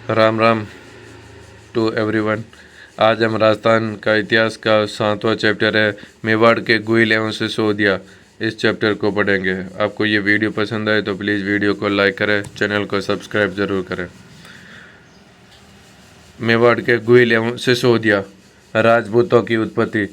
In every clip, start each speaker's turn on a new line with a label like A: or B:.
A: Ram Ram to everyone. आज हम राजस्थान का इतिहास का 7वां चैप्टर है मेवाड़ के गुइल एवं सिसोदिया, इस चैप्टर को पढ़ेंगे। आपको ये वीडियो पसंद आए तो प्लीज़ वीडियो को लाइक करें, चैनल को सब्सक्राइब ज़रूर करें। मेवाड़ के गुइल एवं सिसोदिया। राजपूतों की उत्पत्ति।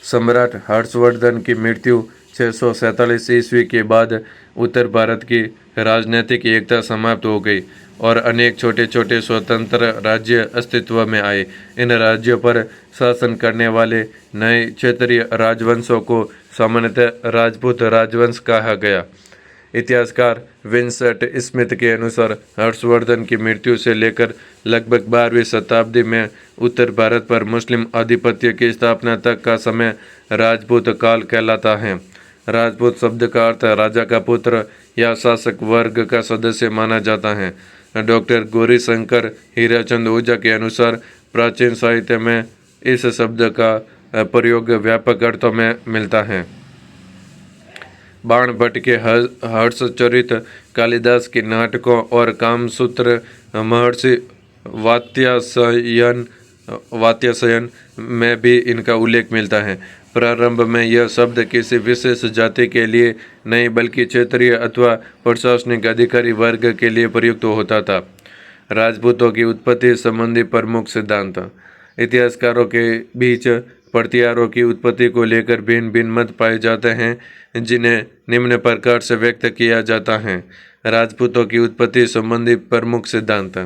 A: सम्राट हर्षवर्धन की मृत्यु 647 ईस्वी के बाद उत्तर भारत की राजनीतिक एकता समाप्त हो गई और अनेक छोटे छोटे स्वतंत्र राज्य अस्तित्व में आए। इन राज्यों पर शासन करने वाले नए क्षेत्रीय राजवंशों को सामान्यतः राजपूत राजवंश कहा गया। इतिहासकार विंसेंट स्मिथ के अनुसार हर्षवर्धन की मृत्यु से लेकर लगभग 12वीं शताब्दी में उत्तर भारत पर मुस्लिम आधिपत्य की स्थापना तक का समय राजपूत काल कहलाता है। राजपूत शब्द का अर्थ राजा का पुत्र या शासक वर्ग का सदस्य माना जाता है। डॉक्टर गौरीशंकर हीराचंद ओझा के अनुसार प्राचीन साहित्य में इस शब्द का प्रयोग व्यापक अर्थों में मिलता है। बाण भट्ट के हर्षचरित, कालिदास के नाटकों और कामसूत्र, महर्षि वात्स्यायन में भी इनका उल्लेख मिलता है। प्रारंभ में यह शब्द किसी विशेष जाति के लिए नहीं बल्कि क्षेत्रीय अथवा प्रशासनिक अधिकारी वर्ग के लिए प्रयुक्त होता था। राजपूतों की उत्पत्ति संबंधी प्रमुख सिद्धांत। इतिहासकारों के बीच प्रतिहारों की उत्पत्ति को लेकर भिन्न भिन्न मत पाए जाते हैं, जिन्हें निम्न प्रकार से व्यक्त किया जाता है। राजपूतों की उत्पत्ति संबंधी प्रमुख सिद्धांत।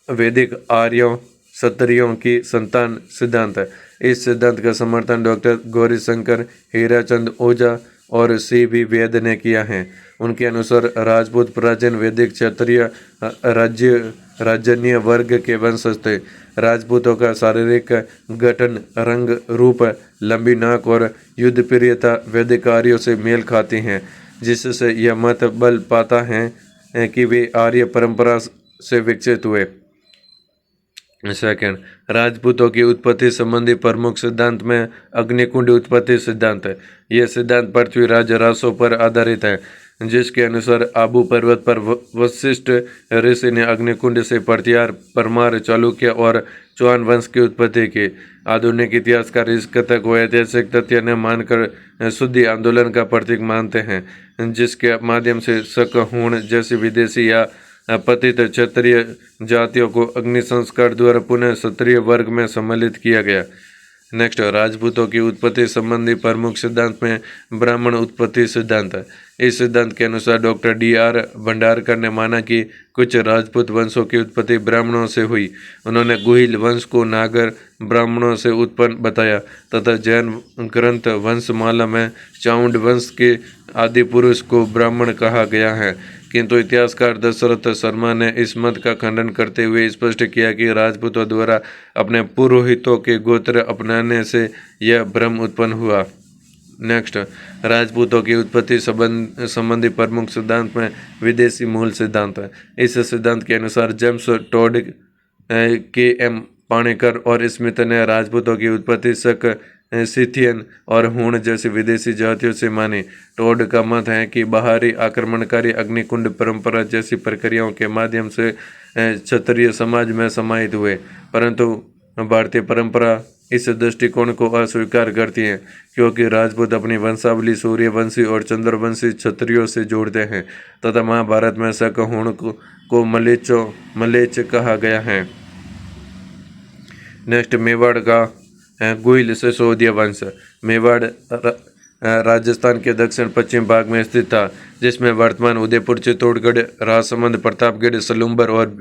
A: वैदिक आर्यों क्षत्रियों की संतान सिद्धांत। इस सिद्धांत का समर्थन डॉक्टर गौरीशंकर हीराचंद ओझा और सी.वी. वैद्य ने किया है। उनके अनुसार राजपूत प्राचीन वैदिक क्षत्रिय राजन्य वर्ग के वंशज थे। राजपूतों का शारीरिक गठन, रंग, रूप, लंबी नाक और युद्ध प्रियता वैदिक आर्यों से मेल खाती हैं, जिससे यह मत बल पाता है कि वे आर्य परंपरा से विकसित हुए। सेकंड, राजपूतों की उत्पत्ति संबंधी प्रमुख सिद्धांत में अग्निकुंड उत्पत्ति सिद्धांत है। यह सिद्धांत पृथ्वीराज रासो पर आधारित है, जिसके अनुसार आबू पर्वत पर वशिष्ठ ऋषि ने अग्निकुंड से प्रतिहार, परमार, चालुक्य और चौहान वंश की उत्पत्ति की। आधुनिक इतिहासकार इस कथन को ऐतिहासिक तथ्य न मानकर शुद्धि आंदोलन का प्रतीक मानते हैं, जिसके माध्यम से शक, हूण जैसी विदेशी या पतित क्षत्रिय जातियों को अग्नि संस्कार द्वारा पुनः क्षत्रिय वर्ग में सम्मिलित किया गया। नेक्स्ट, राजपूतों की उत्पत्ति संबंधी प्रमुख सिद्धांत में ब्राह्मण उत्पत्ति सिद्धांत है। इस सिद्धांत के अनुसार डॉक्टर D.R. भंडारकर ने माना कि कुछ राजपूत वंशों की उत्पत्ति ब्राह्मणों से हुई। उन्होंने गुहिल वंश को नागर ब्राह्मणों से उत्पन्न बताया तथा जैन ग्रंथ वंशमाला में चाउंड वंश के आदि पुरुष को ब्राह्मण कहा गया है। किंतु इतिहासकार दशरथ शर्मा ने इस मत का खंडन करते हुए स्पष्ट किया कि राजपूतों द्वारा अपने पुरोहितों के गोत्र अपनाने से यह भ्रम उत्पन्न हुआ। नेक्स्ट, राजपूतों की उत्पत्ति संबंधी प्रमुख सिद्धांत में विदेशी मूल सिद्धांत है। इस सिद्धांत के अनुसार जेम्स टोड, K.M. पाणिकर और स्मिथ ने राजपूतों की उत्पत्ति शक, सिथियन और हूण जैसी विदेशी जातियों से मानी। टोड का मत है कि बाहरी आक्रमणकारी अग्निकुंड परंपरा जैसी प्रक्रियाओं के माध्यम से क्षत्रिय समाज में समाहित हुए, परंतु भारतीय परंपरा इस दृष्टिकोण को अस्वीकार करती है, क्योंकि राजपूत अपनी वंशावली सूर्यवंशी और चंद्रवंशी क्षत्रियों से जोड़ते हैं तथा महाभारत में शक, हूण को मलेच कहा गया है। नेक्स्ट, मेवाड़ का गुइल सिसोदिया वंश। मेवाड़ राजस्थान के दक्षिण पश्चिम भाग में स्थित था, जिसमें वर्तमान उदयपुर, चित्तौड़गढ़, राजसमंद, प्रतापगढ़, सलूम्बर और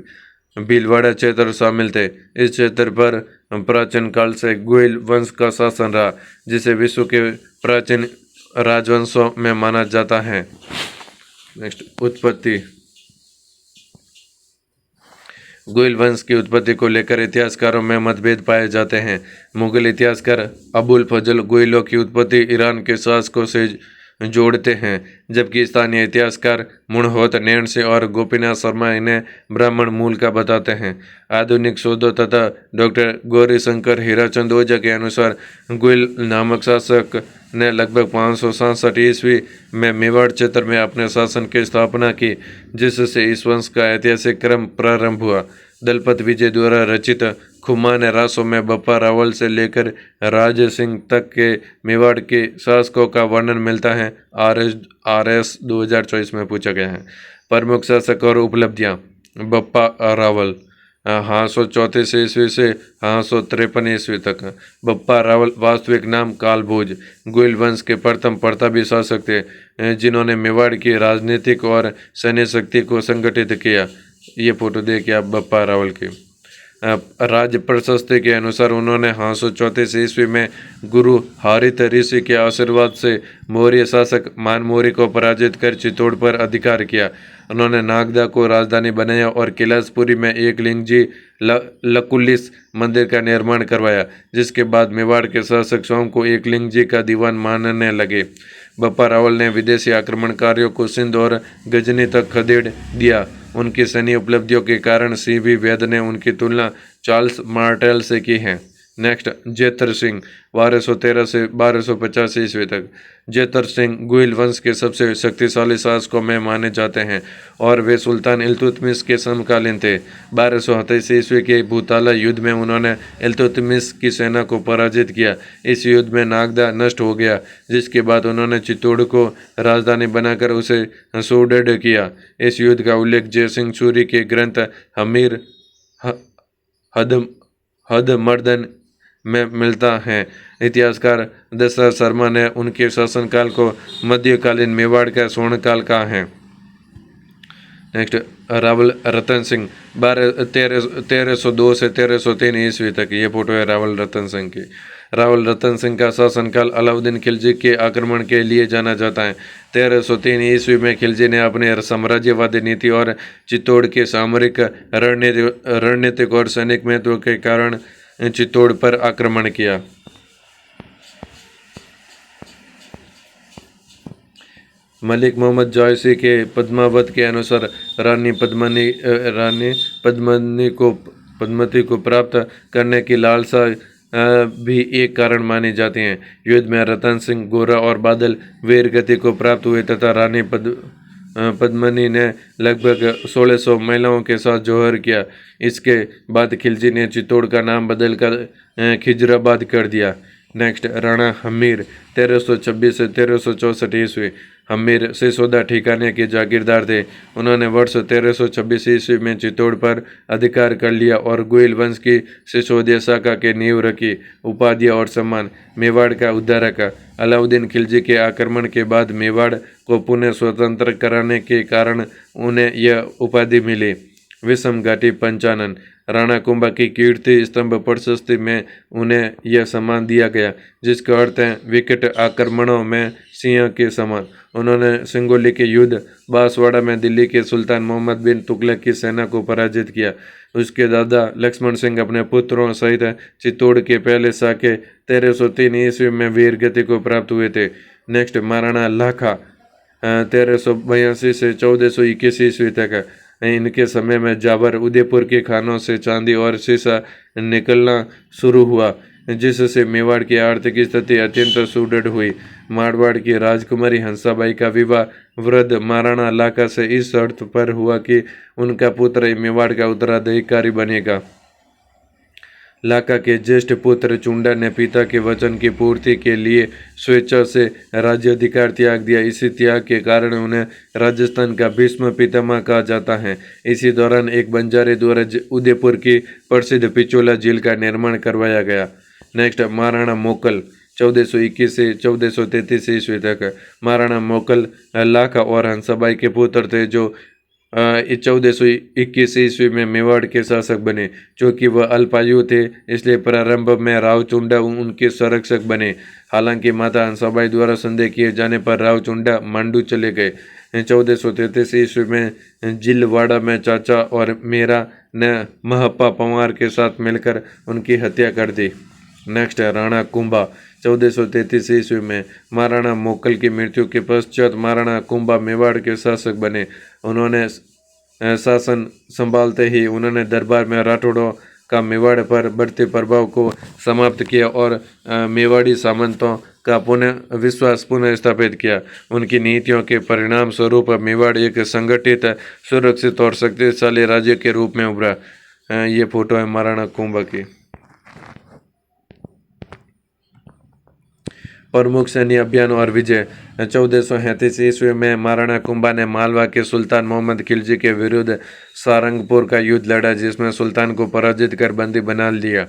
A: भीलवाड़ा क्षेत्र शामिल थे। इस क्षेत्र पर प्राचीन काल से गुइल वंश का शासन रहा, जिसे विश्व के प्राचीन राजवंशों में माना जाता है। नेक्स्ट, उत्पत्ति। गुइल वंश की उत्पत्ति को लेकर इतिहासकारों में मतभेद पाए जाते हैं। मुगल इतिहासकार अबुल फजल गुइलों की उत्पत्ति ईरान के शासकों से जोड़ते हैं, जबकि स्थानीय इतिहासकार मुणहोत नैणसी और गोपीनाथ शर्मा इन्हें ब्राह्मण मूल का बताते हैं। आधुनिक शोधों तथा डॉक्टर गौरीशंकर हीराचंद ओझा के अनुसार गुइल नामक शासक ने लगभग 567 ईस्वी में मेवाड़ क्षेत्र में अपने शासन की स्थापना की, जिससे इस वंश का ऐतिहासिक क्रम प्रारंभ हुआ। दलपत विजय द्वारा रचित खुमान रासों में बप्पा रावल से लेकर राज सिंह तक के मेवाड़ के शासकों का वर्णन मिलता है। RS 2024 में पूछा गया है। प्रमुख शासक और उपलब्धियां। बप्पा रावल 834 ईस्वी से 853 ईस्वी तक। बप्पा रावल वास्तविक नाम कालभोज गुइल वंश के प्रथम प्रतापी शासक थे, जिन्होंने मेवाड़ की राजनीतिक और सैन्य शक्ति को संगठित किया। ये फोटो देखिए आप बप्पा रावल की। राज प्रशस्ति के अनुसार उन्होंने 834 ईस्वी में गुरु हारित ऋषि के आशीर्वाद से मौर्य शासक मानमौरी को पराजित कर चित्तौड़ पर अधिकार किया। उन्होंने नागदा को राजधानी बनाया और कैलाशपुरी में एक लिंगजी लकुलिस मंदिर का निर्माण करवाया, जिसके बाद मेवाड़ के शासक स्वयं को एक लिंगजी का दीवान मानने लगे। बप्पा रावल ने विदेशी आक्रमणकारियों को सिंध और गजनी तक खदेड़ दिया। उनकी सैन्य उपलब्धियों के कारण CB वैद ने उनकी तुलना चार्ल्स मार्टेल से की है। नेक्स्ट, जेतर सिंह 1213 से 1250 ईस्वी तक। जेतर सिंह गुइल वंश के सबसे शक्तिशाली शासकों में माने जाते हैं और वे सुल्तान इल्तुतमिश के समकालीन थे। 1227 ईस्वी के भूताला युद्ध में उन्होंने इल्तुतमिश की सेना को पराजित किया। इस युद्ध में नागदा नष्ट हो गया, जिसके बाद उन्होंने चित्तौड़ को राजधानी बनाकर उसे सुदृढ़ किया। इस युद्ध का उल्लेख जयसिंह सूरी के ग्रंथ हमीर हदमर्दन में मिलता है। इतिहासकार दशरथ शर्मा ने उनके शासनकाल को मध्यकालीन मेवाड़ का स्वर्णकाल कहा है। नेक्स्ट, रावल रतन सिंह 1302 से 1303 ईस्वी तक। ये फोटो है रावल रतन सिंह की। रावल रतन सिंह का शासनकाल अलाउद्दीन खिलजी के आक्रमण के लिए जाना जाता है। 1303 ईस्वी में खिलजी ने अपने साम्राज्यवादी नीति और चित्तौड़ के सामरिक रणनीतिक और सैनिक महत्व के कारण चित्तौड़ पर आक्रमण किया। मलिक मोहम्मद जायसी के पद्मावत के अनुसार रानी पद्मती को प्राप्त करने की लालसा भी एक कारण मानी जाती है। युद्ध में रतन सिंह, गोरा और बादल वीर गति को प्राप्त हुए तथा रानी पद्मनी ने लगभग 1600 महिलाओं के साथ जौहर किया। इसके बाद खिलजी ने चित्तौड़ का नाम बदलकर खिजराबाद कर दिया। नेक्स्ट, राणा हमीर 1326 से 1364 ईस्वी। हमीर सिसोदा ठिकाने के जागीरदार थे। उन्होंने वर्ष 1326 ईस्वी में चित्तौड़ पर अधिकार कर लिया और गुइल वंश की सिसोदिया शाखा के नींव रखी। उपाधियां और सम्मान। मेवाड़ का उद्धारक। अलाउद्दीन खिलजी के आक्रमण के बाद मेवाड़ को पुनः स्वतंत्र कराने के कारण उन्हें यह उपाधि मिली। विषम घाटी पंचानन। राणा कुंभा की कीर्ति स्तंभ प्रशस्ति में उन्हें यह सम्मान दिया गया, जिसका अर्थ है विकट आक्रमणों में सिंह के समान। उन्होंने सिंगोली के युद्ध बांसवाड़ा में दिल्ली के सुल्तान मोहम्मद बिन तुगलक की सेना को पराजित किया। उसके दादा लक्ष्मण सिंह अपने पुत्रों सहित चित्तौड़ के पहले शाह के 1303 ईस्वी में वीर गति को प्राप्त हुए थे। नेक्स्ट, महाराणा लाखा 1382 से 1421 ईस्वी तक। इनके समय में जाबर उदयपुर के खानों से चांदी और शीशा निकलना शुरू हुआ, जिससे मेवाड़ की आर्थिक स्थिति अत्यंत सुदृढ़ हुई। मारवाड़ की राजकुमारी हंसाबाई का विवाह वृद्ध महाराणा लाखा से इस शर्त पर हुआ कि उनका पुत्र मेवाड़ का उत्तराधिकारी बनेगा। लाखा के ज्येष्ठ पुत्र चुंडा ने पिता के वचन की पूर्ति के लिए स्वेच्छा से राज्याधिकार त्याग दिया। इसी त्याग के कारण उन्हें राजस्थान का भीष्म पितामह कहा जाता है। इसी दौरान एक बंजारे द्वारा उदयपुर की प्रसिद्ध पिचोला झील का निर्माण करवाया गया। नेक्स्ट, महाराणा मोकल 1421 से 1433 ईस्वी तक। महाराणा मोकल लाखा और हंसाबाई के पुत्र थे, जो 1421 ईस्वी में मेवाड़ के शासक बने। चूँकि वह अल्पायु थे, इसलिए प्रारंभ में राव चुंडा उनके संरक्षक बने। हालांकि माता हंसाबाई द्वारा संदेह किए जाने पर राव चुंडा मांडू चले गए। 1433 ईस्वी में जिलवाड़ा में चाचा और मीरा ने महप्पा पंवार के साथ मिलकर उनकी हत्या कर दी। नेक्स्ट है राणा कुंभा 1433 ईस्वी में महाराणा मोकल की मृत्यु के पश्चात महाराणा कुंभा मेवाड़ के शासक बने। उन्होंने शासन संभालते ही उन्होंने दरबार में राठौड़ों का मेवाड़ पर बढ़ते प्रभाव को समाप्त किया और मेवाड़ी सामंतों का पुनः विश्वास पुनः स्थापित किया। उनकी नीतियों के परिणाम स्वरूप मेवाड़ एक संगठित, सुरक्षित और शक्तिशाली राज्य के रूप में उभरा। ये फोटो है महाराणा कुंभा की। प्रमुख सैन्य अभियान और विजय। 1433 ईस्वी में महाराणा कुंभा ने मालवा के सुल्तान मोहम्मद खिलजी के विरुद्ध सारंगपुर का युद्ध लड़ा, जिसमें सुल्तान को पराजित कर बंदी बना लिया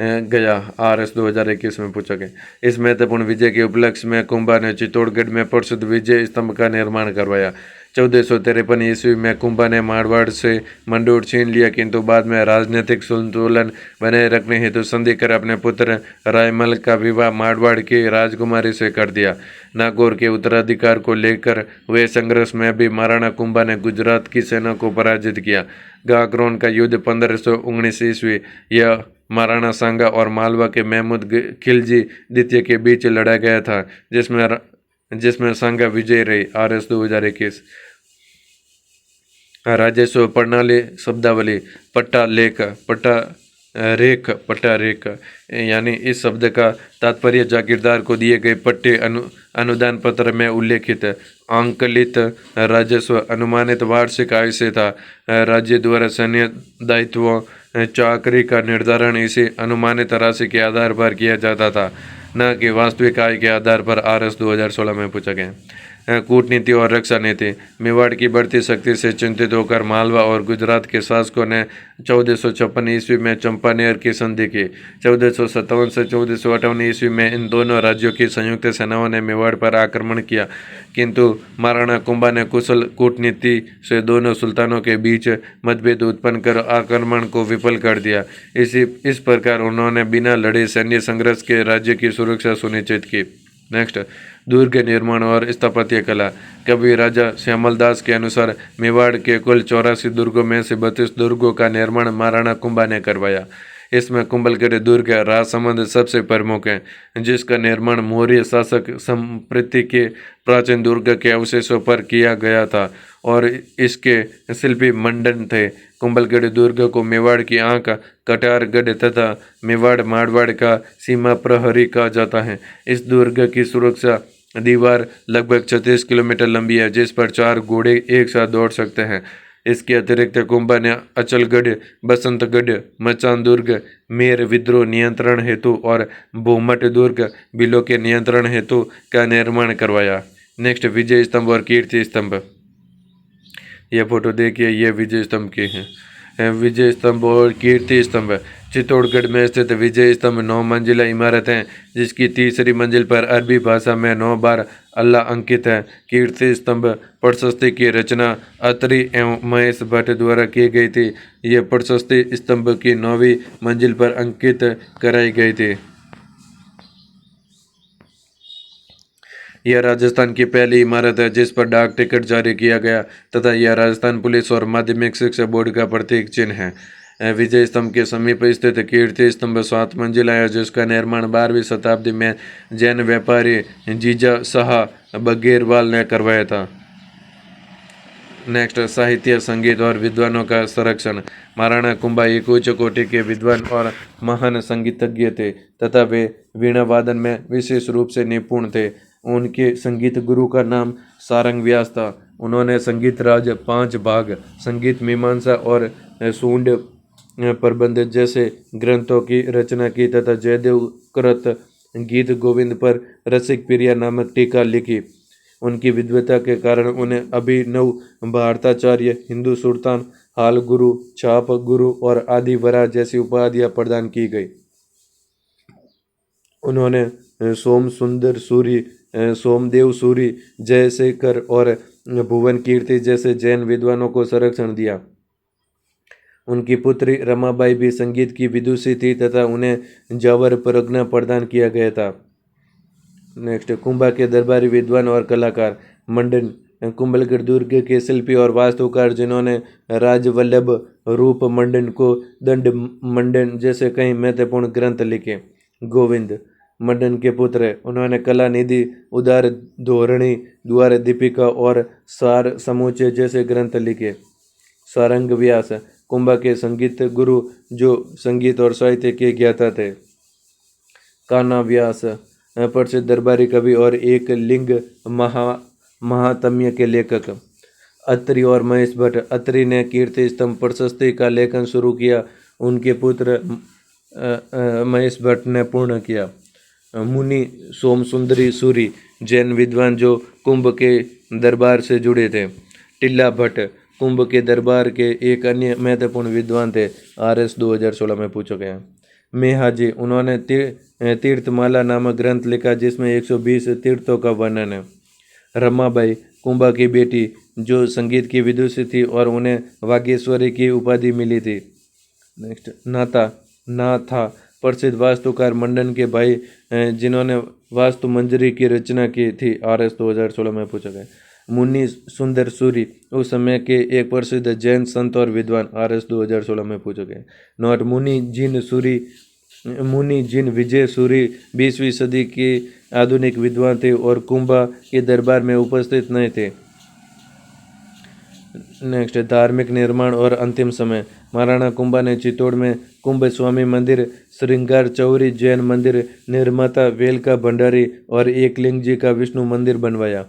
A: गया। RS 2021 में पूछा गया। इस महत्वपूर्ण विजय के उपलक्ष्य में कुंभा ने चित्तौड़गढ़ में प्रसिद्ध विजय स्तंभ का निर्माण करवाया। 1453 ईस्वी में कुंभा ने मारवाड़ से मंडोर छीन लिया, किंतु बाद में राजनीतिक संतुलन बनाए रखने हेतु संधि कर अपने पुत्र रायमल का विवाह मारवाड़ की राजकुमारी से कर दिया। नागौर के उत्तराधिकार को लेकर हुए संघर्ष में भी महाराणा कुंभा ने गुजरात की सेना को पराजित किया। गाकरोन का युद्ध 1519 ईस्वी यह महाराणा सांगा और मालवा के महमूद खिलजी द्वितीय के बीच लड़ा गया था, जिसमें सांगा विजय रही। RS 2021। राजस्व प्रणाली शब्दावली। पट्टा लेख, पट्टा रेख यानी इस शब्द का तात्पर्य जागीरदार को दिए गए पट्टे अनुदान पत्र में उल्लेखित आंकलित राजस्व अनुमानित वार्षिक आय से था। राज्य द्वारा सैन्य दायित्वों चाकरी का निर्धारण इसी अनुमानित राशि के आधार पर किया जाता था, न कि वास्तविक आय के आधार पर। RS 2016 में पूछा गया। कूटनीति और रक्षा नीति। मेवाड़ की बढ़ती शक्ति से चिंतित होकर मालवा और गुजरात के शासकों ने 1456 ईस्वी में चंपानेर की संधि की। 1457 से 1458 ईस्वी में इन दोनों राज्यों की संयुक्त सेनाओं ने मेवाड़ पर आक्रमण किया, किंतु महाराणा कुंभा ने कुशल कूटनीति से दोनों सुल्तानों के बीच मतभेद उत्पन्न कर आक्रमण को विफल कर दिया। इस प्रकार उन्होंने बिना लड़े सैन्य संघर्ष के राज्य की सुरक्षा सुनिश्चित की। नेक्स्ट, दुर्ग निर्माण और स्थापत्य कला। कवि राजा श्यामल दास के अनुसार मेवाड़ के कुल 84 दुर्गों में से 32 दुर्गों का निर्माण महाराणा कुंभा ने करवाया। इसमें कुंभलगढ़ दुर्ग राजसमंद सबसे प्रमुख है, जिसका निर्माण मौर्य शासक संप्रति के प्राचीन दुर्ग के अवशेषों पर किया गया था और इसके शिल्पी मंडन थे। कुंभलगढ़ दुर्ग को मेवाड़ की आंख, कटारगढ़ तथा मेवाड़ मारवाड़ का सीमा प्रहरी कहा जाता है। इस दुर्ग की सुरक्षा दीवार लगभग 36 किलोमीटर लंबी है, जिस पर 4 घोड़े एक साथ दौड़ सकते हैं। इसके अतिरिक्त कुंभा ने अचलगढ़, बसंतगढ़, मचान दुर्ग, मेर विद्रोह नियंत्रण हेतु और भूमट दुर्ग बिलों के नियंत्रण हेतु का निर्माण करवाया। नेक्स्ट, विजय स्तंभ और कीर्ति स्तंभ। यह फोटो देखिए, ये विजय स्तंभ के हैं। विजय स्तंभ और कीर्ति स्तंभ। चित्तौड़गढ़ में स्थित विजय स्तंभ 9 मंजिला इमारत है, जिसकी तीसरी मंजिल पर अरबी भाषा में 9 बार अल्लाह अंकित है। कीर्ति स्तंभ प्रशस्ति की रचना अत्रि एवं महेश भट्ट द्वारा की गई थी। यह प्रशस्ति स्तंभ की 9वीं मंजिल पर अंकित कराई गई थी। यह राजस्थान की पहली इमारत है जिस पर डाक टिकट जारी किया गया तथा यह राजस्थान पुलिस और माध्यमिक शिक्षा बोर्ड का प्रतीक चिन्ह है। विजय स्तंभ के समीप स्थित कीर्ति स्तंभ 7 मंजिला है, जिसका निर्माण 12वीं शताब्दी में जैन व्यापारी जीजा शाह बघेरवाल ने करवाया था। नेक्स्ट, साहित्य, संगीत और विद्वानों का संरक्षण। महाराणा कुंभा एक उच्च कोटि के विद्वान और महान संगीतज्ञ थे तथा वे वीणा वादन में विशेष रूप से निपुण थे। उनके संगीत गुरु का नाम सारंग व्यास था। उन्होंने संगीत राज, 5 भाग, संगीत मीमांसा और सूंड प्रबंध जैसे ग्रंथों की रचना की तथा जयदेव कृत गीत गोविंद पर रसिक प्रिया नामक टीका लिखी। उनकी विद्वता के कारण उन्हें अभिनव भारताचार्य, हिंदू सुल्तान, हाल गुरु, छाप गुरु और आदि वरा जैसी उपाधियां प्रदान की गई। उन्होंने सोम सुंदर सूरी, सोमदेव सूरी, जयशेखर और भुवन कीर्ति जैसे जैन विद्वानों को संरक्षण दिया। उनकी पुत्री रमाबाई भी संगीत की विदुषी थी तथा उन्हें जावर परगना प्रदान किया गया था। नेक्स्ट, कुंभा के दरबारी विद्वान और कलाकार। मंडन, कुंभलगढ़ दुर्ग के शिल्पी और वास्तुकार जिन्होंने राजवल्लभ, रूप मंडन को दंड मंडन जैसे कई महत्वपूर्ण ग्रंथ लिखे। गोविंद, मंडन के पुत्र है। उन्होंने कला निधि, उदार धोरणी, द्वार दीपिका और सार समूचे जैसे ग्रंथ लिखे। सारंग व्यास कुंभा के संगीत गुरु, जो संगीत और साहित्य के ज्ञाता थे। कान्हा व्यास प्रसिद्ध दरबारी कवि और एक लिंग महात्म्य के लेखक। अत्रि और महेश भट्ट। अत्रि ने कीर्ति स्तंभ प्रशस्ति का लेखन शुरू किया, उनके पुत्र महेश भट्ट ने पूर्ण किया। मुनि सोमसुंदरी सूरी, जैन विद्वान जो कुंभ के दरबार से जुड़े थे। टिल्ला भट्ट कुंभ के दरबार के एक अन्य महत्वपूर्ण विद्वान थे। RS 2016 में पूछा गया। मेहाजी, उन्होंने तीर्थमाला नामक ग्रंथ लिखा जिसमें 120 तीर्थों का वर्णन है। रमाबाई कुंभा की बेटी, जो संगीत की विदुषी थी और उन्हें वागेश्वरी की उपाधि मिली थी। नेक्स्ट, नाथा प्रसिद्ध वास्तुकार मंडन के भाई, जिन्होंने वास्तु मंजरी की रचना की थी। RS 2016 में पूछा गया। मुनि सुंदर सूरी उस समय के एक प्रसिद्ध जैन संत और विद्वान। RS 2016 में पूछा गया। नोट, मुनि जिन विजय सूरी 20वीं सदी के आधुनिक विद्वान थे और कुंभा के दरबार में उपस्थित नहीं थे। नेक्स्ट, धार्मिक निर्माण और अंतिम समय। महाराणा कुंभा ने चित्तौड़ में कुंभ स्वामी मंदिर, श्रृंगार चौरी जैन मंदिर, निर्माता वेलका भंडारी और एकलिंग जी का विष्णु मंदिर बनवाया।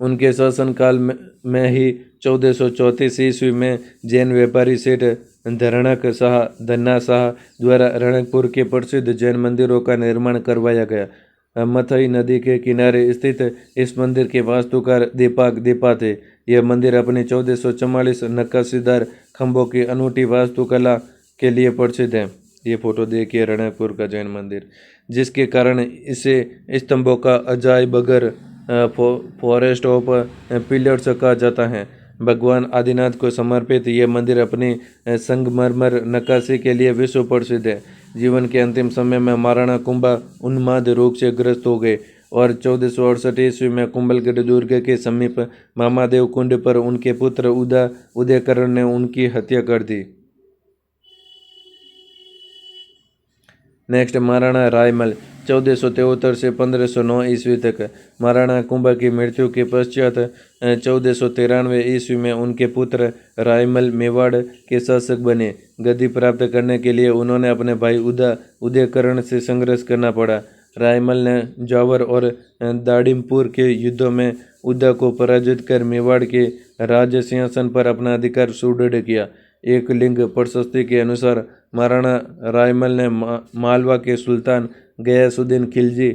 A: उनके शासनकाल में ही 1434 ईस्वी में जैन व्यापारी सेठ धरणक शाह, धन्ना शाह द्वारा रणकपुर के प्रसिद्ध जैन मंदिरों का निर्माण करवाया गया। मथई नदी के किनारे स्थित इस मंदिर के वास्तुकार दीपाक दीपा थे। यह मंदिर अपनी 1444 नक्काशीदार खंभों की अनूठी वास्तुकला के लिए प्रसिद्ध है। ये फोटो देखिए रणकपुर का जैन मंदिर, जिसके कारण इसे स्तंभों का अजायब घर, फॉरेस्ट ऑफ पिलर्स कहा जाता है। भगवान आदिनाथ को समर्पित यह मंदिर अपनी संगमरमर नक्काशी के लिए विश्व प्रसिद्ध है। जीवन के अंतिम समय में महाराणा कुंभा उन्माद रोग से ग्रस्त हो गए और 1468 ईस्वी में कुंभलगढ़ दुर्ग के समीप मामादेव कुंड पर उनके पुत्र उदयकरण ने उनकी हत्या कर दी। नेक्स्ट, महाराणा रायमल 1473 से 1509 ईस्वी तक। महाराणा कुंभा की मृत्यु के पश्चात 1493 ईस्वी में उनके पुत्र रायमल मेवाड़ के शासक बने। गद्दी प्राप्त करने के लिए उन्होंने अपने भाई उदयकरण से संघर्ष करना पड़ा। रायमल ने जावर और दाड़िमपुर के युद्धों में उदा को पराजित कर मेवाड़ के राज सिंहासन पर अपना अधिकार सुदृढ़ किया। एक लिंग प्रशस्ति के अनुसार महाराणा रायमल ने मालवा के सुल्तान गयासुद्दीन खिलजी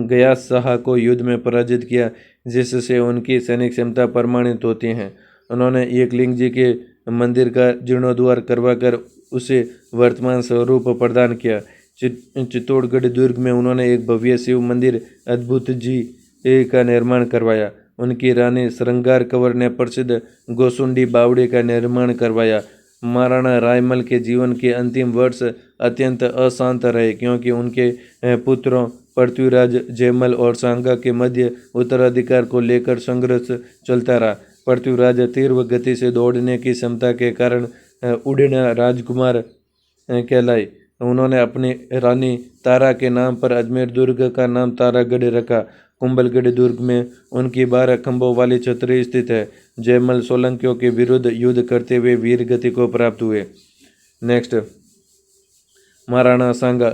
A: गयास शाह को युद्ध में पराजित किया, जिससे उनकी सैनिक क्षमता प्रमाणित होती है। उन्होंने एक लिंग जी के मंदिर का जीर्णोद्धार करवाकर उसे वर्तमान स्वरूप प्रदान किया। चित्तौड़गढ़ दुर्ग में उन्होंने एक भव्य शिव मंदिर अद्भुत जी का निर्माण करवाया। उनकी रानी श्रृंगार कंवर ने प्रसिद्ध गोसुंडी बावड़ी का निर्माण करवाया। महाराणा रायमल के जीवन के अंतिम वर्ष अत्यंत अशांत रहे, क्योंकि उनके पुत्रों पृथ्वीराज, जयमल और सांगा के मध्य उत्तराधिकार को लेकर संघर्ष चलता रहा। पृथ्वीराज तीव्र गति से दौड़ने की क्षमता के कारण उड़ना राजकुमार कहलाए। उन्होंने अपनी रानी तारा के नाम पर अजमेर दुर्ग का नाम तारागढ़ रखा। कुंभलगढ़ दुर्ग में उनकी 12 खंभों वाली छतरी स्थित है। जयमल सोलंकियों के विरुद्ध युद्ध करते हुए वीर गति को प्राप्त हुए। नेक्स्ट, महाराणा सांगा,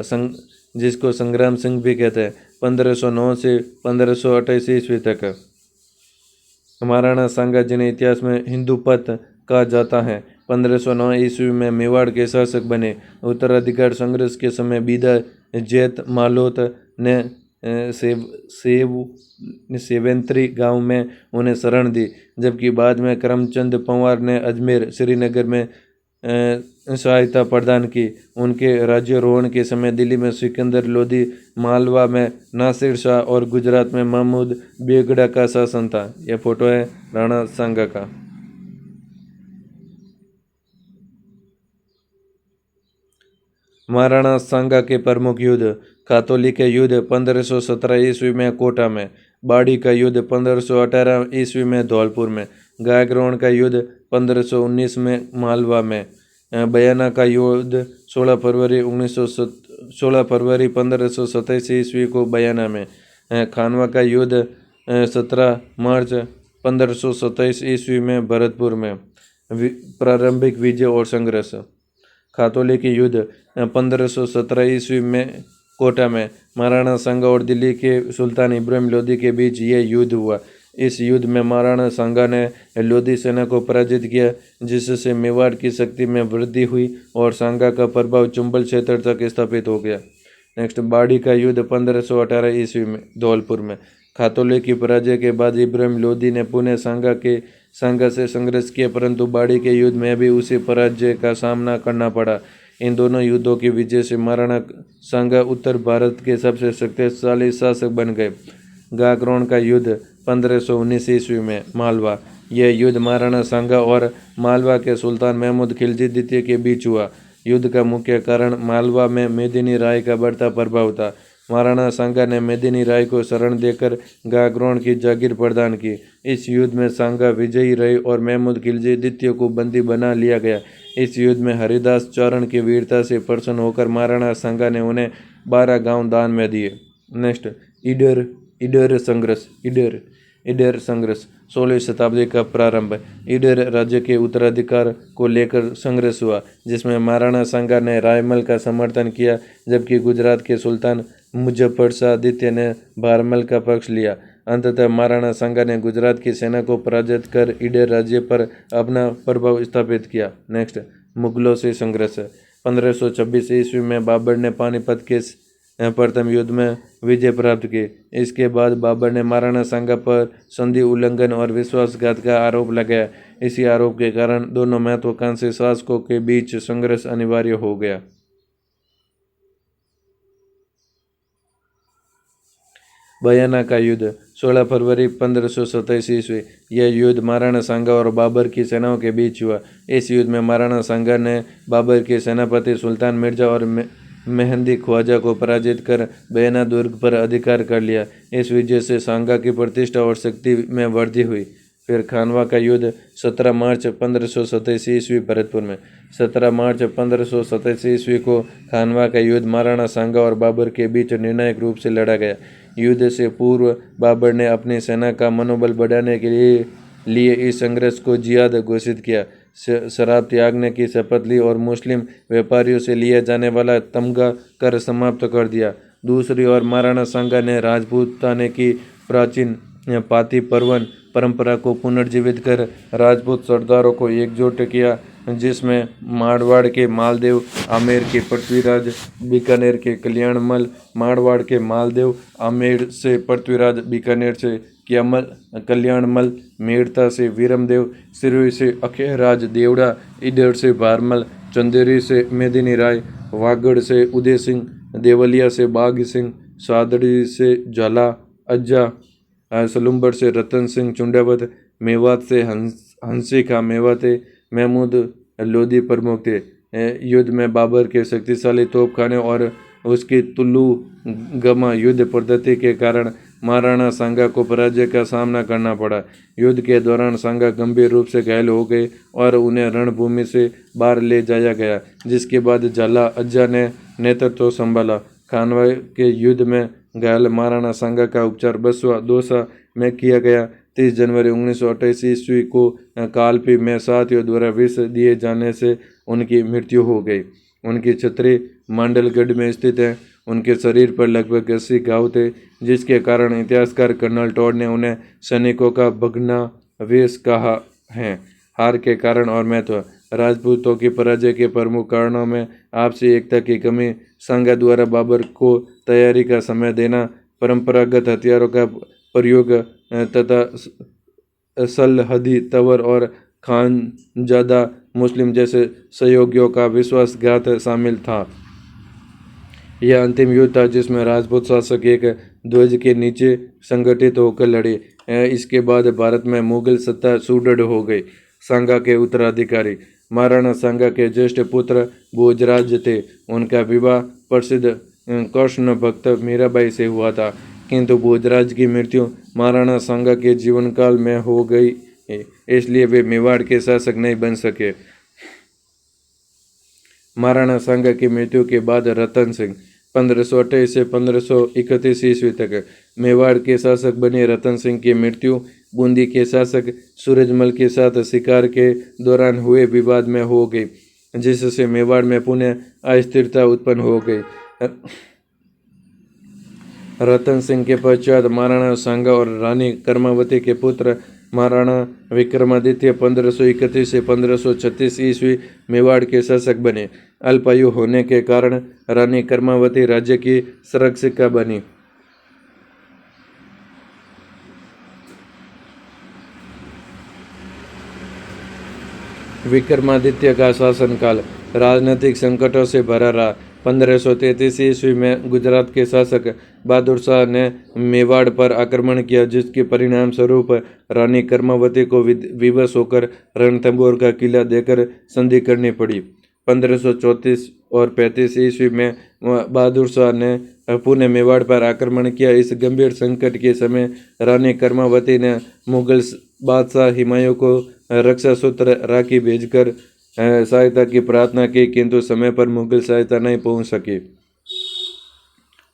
A: जिसको संग्राम सिंह भी कहते हैं, 1509 से 1528 ईस्वी तक। महाराणा सांगा, जिन्हें इतिहास में हिंदूपत कहा जाता है, 1509 ईस्वी में मेवाड़ के शासक बने। उत्तराधिकार संघर्ष के समय बीदा जैत मालोत ने सेवेंत्री गांव में उन्हें शरण दी, जबकि बाद में करमचंद पंवार ने अजमेर, श्रीनगर में सहायता प्रदान की। उनके राज्यारोहण के समय दिल्ली में सिकंदर लोधी, मालवा में नासिर शाह और गुजरात में महमूद बेगड़ा का शासन था। यह फोटो है राणा सांगा का। महाराणा सांगा के प्रमुख युद्ध: खातौली का युद्ध 1517 ईस्वी में कोटा में, बाड़ी का युद्ध 1518 ईस्वी में धौलपुर में, गायकरोण का युद्ध 1519 में मालवा में, बयाना का युद्ध 16 फरवरी 1527 ईस्वी को बयाना में, खानवा का युद्ध 17 मार्च 1527 ईस्वी में भरतपुर में। प्रारंभिक विजय और संघर्ष। खातौली के युद्ध 1517 ईस्वी में कोटा में महाराणा सांगा और दिल्ली के सुल्तान इब्राहिम लोदी के बीच ये युद्ध हुआ। इस युद्ध में महाराणा सांगा ने लोदी सेना को पराजित किया, जिससे मेवाड़ की शक्ति में वृद्धि हुई और सांगा का प्रभाव चंबल क्षेत्र तक स्थापित हो गया। नेक्स्ट, बाड़ी का युद्ध 1518 ईस्वी में धौलपुर में। खातौली की पराजय के बाद इब्राहिम लोदी ने पुनः सांगा से संघर्ष किया, परंतु बाड़ी के युद्ध में भी उसी पराजय का सामना करना पड़ा। इन दोनों युद्धों की विजय से महाराणा सांगा उत्तर भारत के सबसे शक्तिशाली शासक बन गए। गाकरोण का युद्ध 1519 ईस्वी में मालवा। यह युद्ध महाराणा सांगा और मालवा के सुल्तान महमूद खिलजी द्वितीय के बीच हुआ। युद्ध का मुख्य कारण मालवा में मेदिनी राय का बढ़ता प्रभाव था। महाराणा सांगा ने मेदिनी राय को शरण देकर गाकरोण की जागीर प्रदान की। इस युद्ध में सांगा विजयी रहे और महमूद खिलजी द्वितीय को बंदी बना लिया गया। इस युद्ध में हरिदास चौरण की वीरता से प्रसन्न होकर महाराणा सांगा ने उन्हें 12 गांव दान में दिए। नेक्स्ट, ईडर संघर्ष। 16वीं शताब्दी का प्रारंभ। ईडर राज्य के उत्तराधिकार को लेकर संघर्ष हुआ, जिसमें महाराणा सांगा ने रायमल का समर्थन किया, जबकि गुजरात के सुल्तान मुजफ्फर शाह द्वितीय ने भारमल का पक्ष लिया। अंततः महाराणा सांगा ने गुजरात की सेना को पराजित कर ईडर राज्य पर अपना प्रभाव स्थापित किया। नेक्स्ट, मुगलों से संघर्ष। 1526 ईस्वी में बाबर ने पानीपत के प्रथम युद्ध में विजय प्राप्त की। इसके बाद बाबर ने महाराणा सांगा पर संधि उल्लंघन और विश्वासघात का आरोप लगाया। इसी आरोप के कारण दोनों महत्वाकांक्षी शासकों के बीच संघर्ष अनिवार्य हो गया। बयाना का युद्ध 16 फरवरी 1527 ईस्वी। यह युद्ध महाराणा सांगा और बाबर की सेनाओं के बीच हुआ। इस युद्ध में महाराणा सांगा ने बाबर के सेनापति सुल्तान मिर्जा और मेहंदी ख्वाजा को पराजित कर बयाना दुर्ग पर अधिकार कर लिया। इस विजय से सांगा की प्रतिष्ठा और शक्ति में वृद्धि हुई। फिर खानवा का युद्ध 17 मार्च 1527 ईस्वी भरतपुर में। 17 मार्च 1527 ईस्वी को खानवा का युद्ध महाराणा सांगा और बाबर के बीच निर्णायक रूप से लड़ा गया। युद्ध से पूर्व बाबर ने अपनी सेना का मनोबल बढ़ाने के लिए इस संघर्ष को जिहाद घोषित किया, शराब त्यागने की शपथ ली और मुस्लिम व्यापारियों से लिया जाने वाला तमगा कर समाप्त कर दिया। दूसरी ओर महाराणा सांगा ने राजपूताने की प्राचीन पाती परवन परंपरा को पुनर्जीवित कर राजपूत सरदारों को एकजुट किया, जिसमें मारवाड़ के मालदेव आमेर के पृथ्वीराज, बीकानेर के कल्याणमल, मारवाड़ के मालदेव आमेर से पृथ्वीराज, बीकानेर से कल्याणमल, मेड़ता से वीरमदेव, सिरोही से अखेराज देवड़ा, ईडर से भारमल, चंदेरी से मेदिनी राय, वागड़ से उदय सिंह, देवलिया से बाघ सिंह, सादड़ी से झाला अज्जा, सलुम्बर से रतन सिंह चुंडावत, मेवात से हंसी खा मेवाते, महमूद लोदी प्रमुख थे। युद्ध में बाबर के शक्तिशाली तोपखाने और उसकी तुल्लू गमा युद्ध पद्धति के कारण महाराणा सांगा को पराजय का सामना करना पड़ा। युद्ध के दौरान सांगा गंभीर रूप से घायल हो गए और उन्हें रणभूमि से बाहर ले जाया गया, जिसके बाद झाला अज्जा ने नेतृत्व संभाला। खानवा के युद्ध में घायल महाराणा सांगा का उपचार बसवा दौसा में किया गया। 30 जनवरी 1928 ईस्वी को कालपी में साथियों द्वारा विष दिए जाने से उनकी मृत्यु हो गई। उनकी छतरी मांडलगढ़ में स्थित है। उनके शरीर पर लगभग 80 घाव थे, जिसके कारण इतिहासकार कर्नल टॉड ने उन्हें सैनिकों का भग्नावेश कहा है। हार के कारण और महत्व। राजपूतों की पराजय के प्रमुख कारणों में आपसी एकता की कमी, सांगा द्वारा बाबर को तैयारी का समय देना, परंपरागत हथियारों का प्रयोग तथा सलहदी तवर और खानजादा मुस्लिम जैसे सहयोगियों का विश्वासघात शामिल था। यह अंतिम युद्ध था जिसमें राजपूत शासक एक ध्वज के नीचे संगठित होकर लड़े। इसके बाद भारत में मुगल सत्ता सुदृढ़ हो गई। सांगा के उत्तराधिकारी। महाराणा सांगा के ज्येष्ठ पुत्र भोजराज थे। उनका विवाह प्रसिद्ध कृष्ण भक्त मीराबाई से हुआ था, किंतु भोजराज की मृत्यु महाराणा सांगा के जीवन काल में हो गई इसलिए वे मेवाड़ के शासक नहीं बन सके। महाराणा सांगा की मृत्यु के बाद रतन सिंह 1528 से 1531 ईस्वी तक मेवाड़ के शासक बने। रतन सिंह की मृत्यु बूंदी के शासक सूरजमल के साथ शिकार के दौरान हुए विवाद में हो गई, जिससे मेवाड़ में पुनः अस्थिरता उत्पन्न हो गई। रतन सिंह के पश्चात महाराणा सांगा और रानी कर्मावती के पुत्र महाराणा विक्रमादित्य 1531 से 1536 ईस्वी मेवाड़ के शासक बने। अल्पायु होने के कारण रानी कर्मावती राज्य की संरक्षिका बनी। विक्रमादित्य का शासनकाल राजनीतिक संकटों से भरा रहा। 1533 ईस्वी में गुजरात के शासक बहादुर शाह ने मेवाड़ पर आक्रमण किया, जिसके परिणाम स्वरूप रानी कर्मावती को विवश होकर रणथंभौर का किला देकर संधि करनी पड़ी। 1534 और 35 ईस्वी में बहादुर शाह ने पुनः मेवाड़ पर आक्रमण किया। इस गंभीर संकट के समय रानी कर्मावती ने मुगल बादशाह हुमायूं को रक्षा सूत्र राखी भेजकर सहायता की प्रार्थना की, किंतु समय पर मुगल सहायता नहीं पहुंच सकी।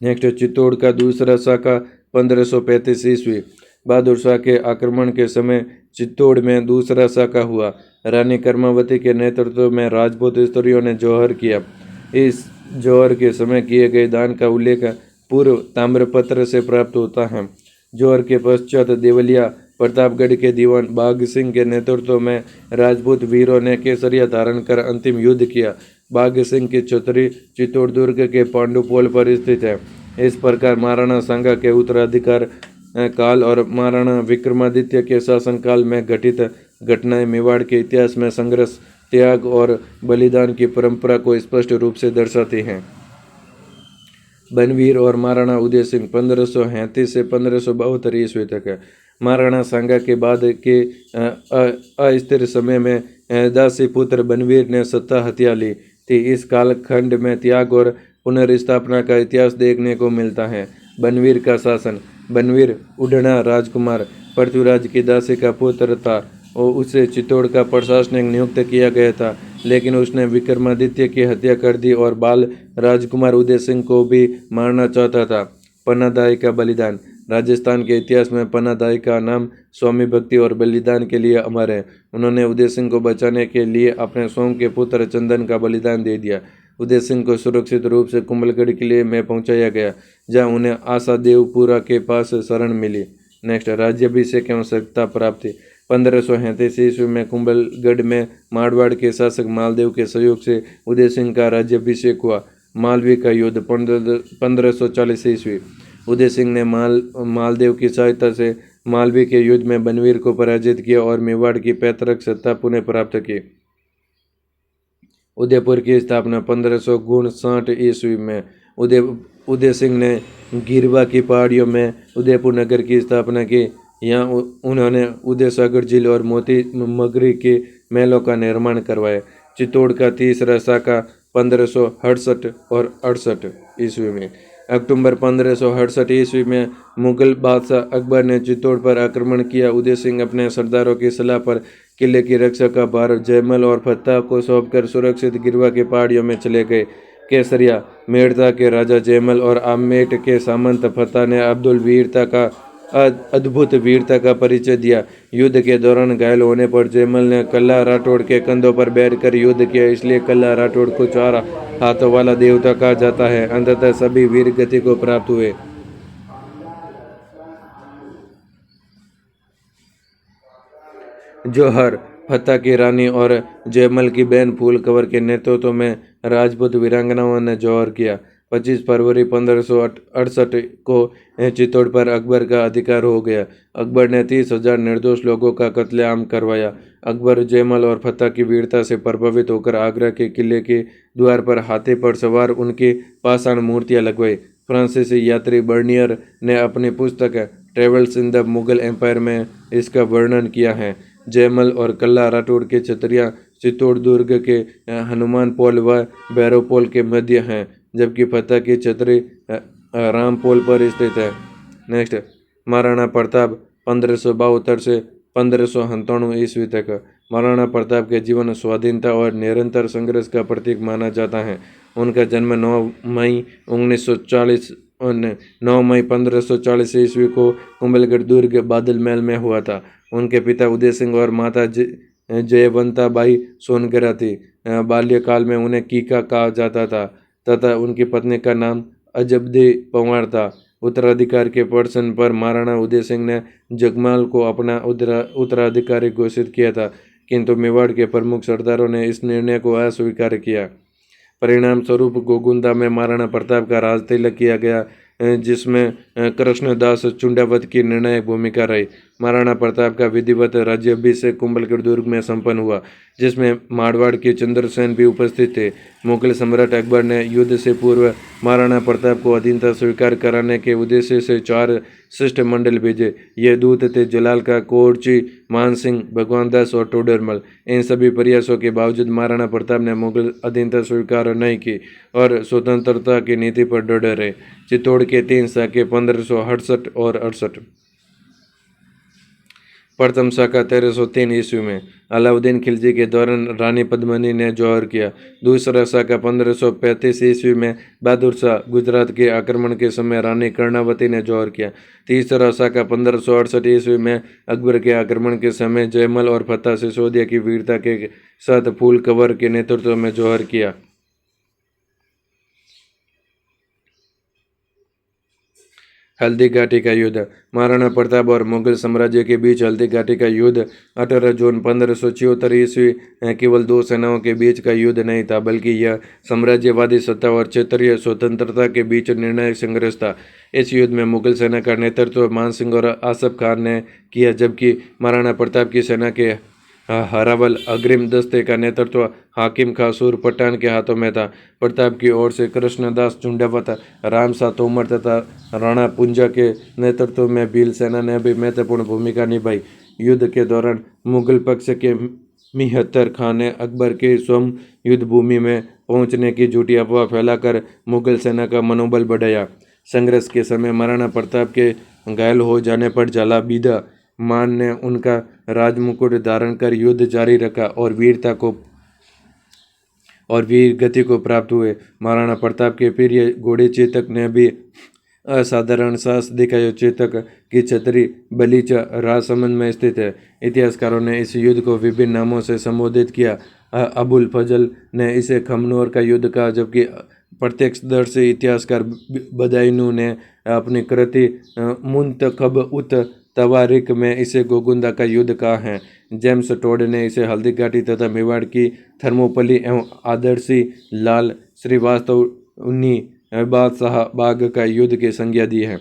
A: नेक्स्ट, चित्तौड़ का दूसरा शाखा 1535 ईस्वी। बहादुर शाह के आक्रमण के समय चित्तौड़ में दूसरा शाखा हुआ। रानी कर्मावती के नेतृत्व में राजपूत स्त्रियों ने जौहर किया। इस जौहर के समय किए गए दान का उल्लेख पूर्व ताम्रपत्र से प्राप्त होता है। जौहर के पश्चात देवलिया प्रतापगढ़ के दीवान बाघ सिंह के नेतृत्व में राजपूत वीरों ने केसरिया धारण कर अंतिम युद्ध किया। बाघ सिंह की छतरी चित्तौड़ दुर्ग के पांडुपोल पर स्थित है। इस प्रकार महाराणा सांगा के उत्तराधिकार काल और महाराणा विक्रमादित्य के शासनकाल में घटित घटनाएं मेवाड़ के इतिहास में संघर्ष, त्याग और बलिदान की परंपरा को स्पष्ट रूप से दर्शाती हैं। बनवीर और महाराणा उदय सिंह 1537 से 1572 ईस्वी तक। महाराणा सांगा के बाद के अस्थिर समय में दासी पुत्र बनवीर ने सत्ता हथिया ली थी। इस कालखंड में त्याग और पुनर्स्थापना का इतिहास देखने को मिलता है। बनवीर का शासन। बनवीर उड़ना राजकुमार पृथ्वीराज की दासी का पुत्र था और उसे चित्तौड़ का प्रशासनिक नियुक्त किया गया था, लेकिन उसने विक्रमादित्य की हत्या कर दी और बाल राजकुमार उदय सिंह को भी मारना चाहता था। पन्नादाई का बलिदान। राजस्थान के इतिहास में पन्नादाई का नाम स्वामी भक्ति और बलिदान के लिए अमर है। उन्होंने उदय सिंह को बचाने के लिए अपने सोम के पुत्र चंदन का बलिदान दे दिया। उदय सिंह को सुरक्षित रूप से कुंभलगढ़ किले में पहुंचाया गया, जहां उन्हें आशा देवपुरा के पास शरण मिली। नेक्स्ट, राज्याभिषेक एवं सत्ता प्राप्ति। 1537 ईस्वी में कुंभलगढ़ में मारवाड़ के शासक मालदेव के सहयोग से उदय सिंह का राज्याभिषेक हुआ। मालवी का युद्ध 1540 ईस्वी। उदय सिंह ने मालदेव की सहायता से मालवी के युद्ध में बनवीर को पराजित किया और मेवाड़ की पैतृक सत्ता पुनः प्राप्त की। उदयपुर की स्थापना 1559 ईस्वी में उदय सिंह ने गिरवा की पहाड़ियों में उदयपुर नगर की स्थापना की। यहाँ उन्होंने उदय सागर झील और मोती मगरी के महलों का निर्माण करवाया। चित्तौड़ का तीसरा शाखा 1568 और 68 ईस्वी में। अक्टूबर 1568 ईस्वी में मुगल बादशाह अकबर ने चित्तौड़ पर आक्रमण किया। उदय सिंह अपने सरदारों की सलाह पर किले की रक्षा का भार जयमल और फत्ता को सौंपकर सुरक्षित गिरवा की पहाड़ियों में चले गए। केसरिया। मेड़ता के राजा जयमल और आमेट के सामंत फत्ता ने अद्भुत वीरता का परिचय दिया। युद्ध के दौरान घायल होने पर जयमल ने कल्ला राठौड़ के कंधों पर बैठकर युद्ध किया, इसलिए कल्ला राठौड़ को 4 हाथों वाला देवता कहा जाता है। अंततः सभी वीर गति को प्राप्त हुए। जौहर। फत्ता की रानी और जयमल की बहन फूल कंवर के नेतृत्व में राजपूत वीरांगनाओं ने जौहर किया। 25 फरवरी 1568 को चित्तौड़ पर अकबर का अधिकार हो गया। अकबर ने 30,000 निर्दोष लोगों का कत्लेआम करवाया। अकबर जयमल और फत्ता की वीरता से प्रभावित होकर आगरा के किले के द्वार पर हाथी पर सवार उनकी पाषाण मूर्तियां लगवाई। फ्रांसीसी यात्री बर्नियर ने अपनी पुस्तक travels in the Mughal empire में इसका वर्णन किया है। जयमल और कल्ला राठौड़ की छतरियां चित्तौड़ दुर्ग के हनुमान पोल व भैरव पोल के मध्य हैं, जबकि फत्ता की छतरी राम पोल पर स्थित है। नेक्स्ट, महाराणा प्रताप 1572 से 1597 तक। महाराणा प्रताप के जीवन स्वाधीनता और निरंतर संघर्ष का प्रतीक माना जाता है। उनका जन्म 9 मई 1540 ईस्वी को कुंभलगढ़ दुर्ग बादल महल में हुआ था। उनके पिता उदय सिंह और माता जयवंता बाई सोनगरा थी। बाल्यकाल में उन्हें कीका कहा जाता था तथा उनकी पत्नी का नाम अजबदे पंवार था। उत्तराधिकार के प्रश्न पर महाराणा उदय सिंह ने जगमाल को अपना उत्तराधिकारी घोषित किया था, किंतु मेवाड़ के प्रमुख सरदारों ने इस निर्णय को अस्वीकार किया। परिणाम स्वरूप गोगुंदा में महाराणा प्रताप का राज तिलक किया गया, जिसमें कृष्णदास चुंडावत की निर्णायक भूमिका रही। महाराणा प्रताप का विधिवत राज्याभिषेक कुंभलगढ़ दुर्ग में संपन्न हुआ, जिसमें मारवाड़ के चंद्रसेन भी उपस्थित थे। मुगल सम्राट अकबर ने युद्ध से पूर्व महाराणा प्रताप को अधीनता स्वीकार कराने के उद्देश्य से 4 शिष्टमंडल भेजे। ये दूत थे जलाल का कोरची, मानसिंह, भगवान दास और टोडरमल। इन सभी प्रयासों के बावजूद महाराणा प्रताप ने मुगल अधीनता स्वीकार नहीं की और स्वतंत्रता की नीति पर डटे रहे। चित्तौड़ के 3 साके 1568 और 68। प्रथम शाखा 1303 ईस्वी में अलाउद्दीन खिलजी के दौरान रानी पद्मिनी ने जौहर किया। दूसरा शाखा 1535 ईस्वी में बहादुर शाह गुजरात के आक्रमण के समय रानी कर्णावती ने जौहर किया। तीसरा शाखा 1568 ईस्वी में अकबर के आक्रमण के समय जयमल और फतेह सिसोदिया की वीरता के साथ फूल कंवर के नेतृत्व में जौहर किया। हल्दी घाटी का युद्ध। महाराणा प्रताप और मुगल साम्राज्य के बीच हल्दी घाटी का युद्ध 18 जून 1576 ईस्वी केवल 2 सेनाओं के बीच का युद्ध नहीं था, बल्कि यह साम्राज्यवादी सत्ता और क्षेत्रीय स्वतंत्रता के बीच निर्णायक संघर्ष था। इस युद्ध में मुगल सेना का नेतृत्व मानसिंह और आसफ खान ने किया, जबकि महाराणा प्रताप की सेना के हरावल अग्रिम दस्ते का नेतृत्व हाकिम खासूर पठान के हाथों में था। प्रताप की ओर से कृष्णदास चुंडावत, रामशाह तोमर तथा राणा पुंजा के नेतृत्व में भील सेना ने भी महत्वपूर्ण भूमिका निभाई। युद्ध के दौरान मुगल पक्ष के मिहत्तर खान ने अकबर के स्वयं युद्ध भूमि में पहुंचने की झूठी अफवाह फैलाकर मुगल सेना का मनोबल बढ़ाया। संघर्ष के समय महाराणा प्रताप के घायल हो जाने पर जलाबीदा मान ने उनका राजमुकुट धारण कर युद्ध जारी रखा और वीर गति को प्राप्त हुए। महाराणा प्रताप के प्रिय घोड़े चेतक ने भी असाधारण साहस दिखाया। चेतक की छतरी बलीच राजसमंद में स्थित है। इतिहासकारों ने इस युद्ध को विभिन्न नामों से संबोधित किया। अबुल फजल ने इसे खमनोर का युद्ध कहा, जबकि प्रत्यक्षदर्शी इतिहासकार बदायूं ने अपनी कृति मुंतखब उत तवारीख में इसे गोगुंदा का युद्ध कहा है। जेम्स टोड ने इसे हल्दी घाटी तथा मेवाड़ की थर्मोपली एवं आदर्शी लाल श्रीवास्तव उन्नी बादशाह बाग का युद्ध की संज्ञा दी है।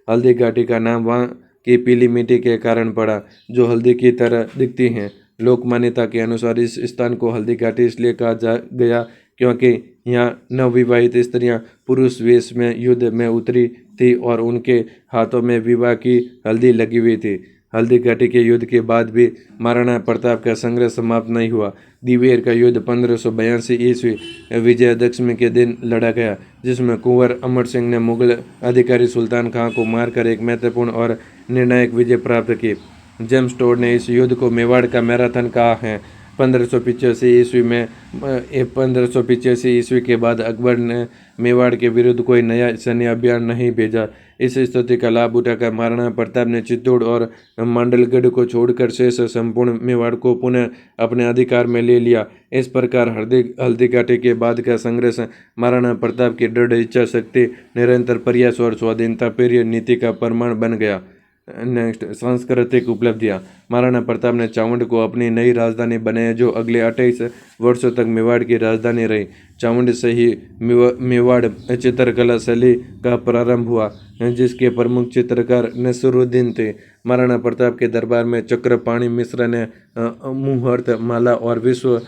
A: हल्दी घाटी का नाम वहाँ की पीली मिट्टी के कारण पड़ा, जो हल्दी की तरह दिखती हैं। लोक मान्यता के अनुसार इस स्थान को हल्दी घाटी इसलिए कहा गया क्योंकि यहाँ नवविवाहित स्त्रियां पुरुष वेश में युद्ध में उतरी थी और उनके हाथों में विवाह की हल्दी लगी हुई थी। हल्दी घाटी के युद्ध के बाद भी महाराणा प्रताप का संघर्ष समाप्त नहीं हुआ। दिवेर का युद्ध 1582 ईस्वी विजयदशमी के दिन लड़ा गया, जिसमें कुंवर अमर सिंह ने मुगल अधिकारी सुल्तान खां को मारकर एक महत्वपूर्ण और निर्णायक विजय प्राप्त की। जेम्स टोड ने इस युद्ध को मेवाड़ का मैराथन कहा है। 1585 ईस्वी के बाद अकबर ने मेवाड़ के विरुद्ध कोई नया सैन्य अभियान नहीं भेजा। इस स्थिति का लाभ उठाकर महाराणा प्रताप ने चित्तौड़ और मांडलगढ़ को छोड़कर शेष संपूर्ण मेवाड़ को पुनः अपने अधिकार में ले लिया। इस प्रकार हल्दी घाटी के बाद का संघर्ष महाराणा प्रताप की दृढ़ इच्छा शक्ति, निरंतर प्रयास और स्वाधीनता प्रिय नीति का प्रमाण बन गया। नेक्स्ट, सांस्कृतिक उपलब्धियां। महाराणा प्रताप ने चावंड को अपनी नई राजधानी बनाया, जो अगले 28 वर्षों तक मेवाड़ की राजधानी रही। चावंड से ही मेवाड़ चित्रकला शैली का प्रारंभ हुआ, जिसके प्रमुख चित्रकार नसरुद्दीन थे। महाराणा प्रताप के दरबार में चक्रपाणि मिश्र ने मुहूर्त माला और विश्व